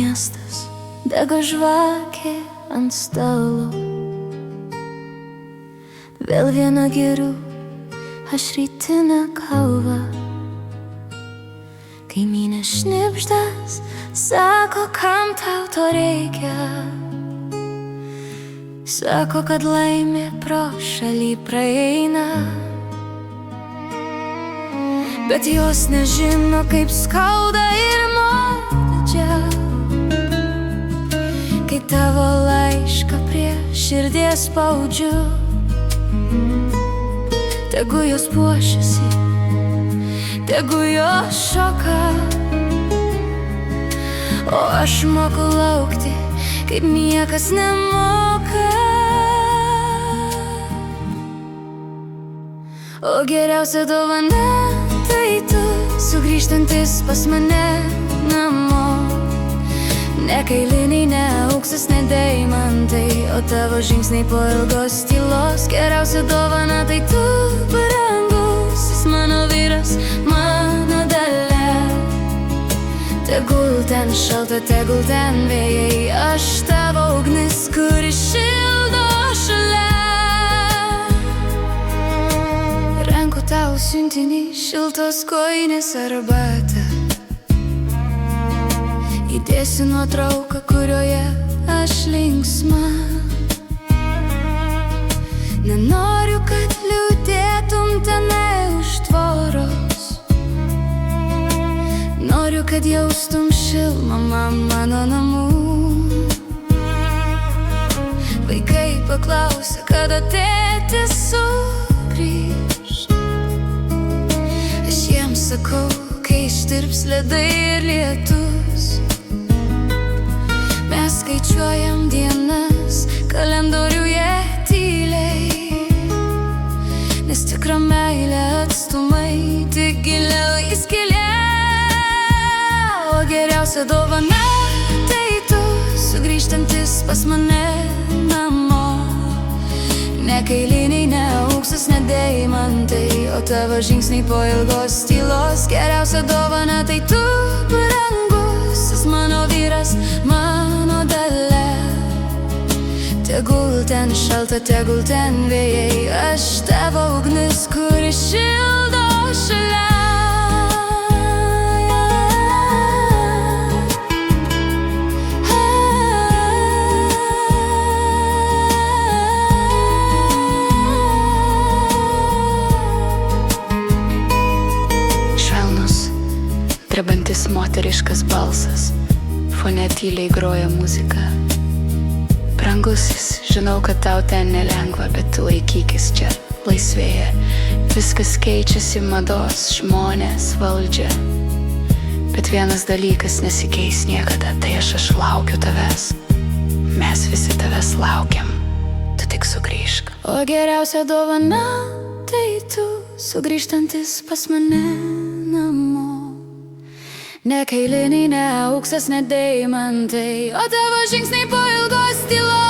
miestas, dega žvakė ant stalo. Vėl viena geriu aš rytinę kavą. Kaimynė šnibždas, sako, kam tau to reikia. Sako, kad laimė pro šalį praeina, bet jos nežino, kaip skauda ir maudžia, kai tavo laišką prie širdies spaudžiu. Tegu jos puošiasi, tegu jos šoka, o aš moku laukti, kaip niekas nemoka. O geriausia dovana tai tu, sugrįžtantis pas mane namo. Ne kailiniai, ne auksas, ne deimantai, o tavo žingsniai po ilgos tylos. Geriausia dovana tai tu, brangusis mano vyras, mano dalia. Tegul ten šalta, tegul ten vėjai, aš tavo ugnis, kuri šildo šalia. Renku tau siuntinį, šiltos kojinės arbatą. Įdėsiu nuotrauką, kurioje aš linksma. Nenoriu, kad liūdėtum tenai už tvoros. Noriu, kad jaustum šilumą mano namų. Vaikai paklausia, kada tėtis sugrįš. Aš jiems sakau, kai ištirps ledai ir lietus. Mes skaičiuojam dienas kalendoriuje tyliai, nes tikra meilė atstumai tik giliau įskilia. O geriausia dovana tai tu, sugrįžtantis pas mane namo. Ne kailiniai, ne auksas, ne deimantai, o tavo žingsniai po ilgos tylos. Geriausia dovana tai tu, brangusis mano vyras, mano dalia. Tegul ten šalta, tegul ten vėjai, aš tavo ugnis, kuri šildo šalia. Drebantis moteriškas balsas, fone tyliai groja muzika. Brangusis, žinau, kad tau ten nelengva, bet tu laikykis čia, laisvėje. Viskas keičiasi, mados, žmonės, valdžia. Bet vienas dalykas nesikeis niekada, tai aš laukiu tavęs. Mes visi tavęs laukiam, tu tik sugrįžk. O geriausia dovana tai tu, sugrįžtantis pas mane namo. Ne kailiniai, ne auksas, ne deimantai, o tavo žingsniai po ilgos tylos.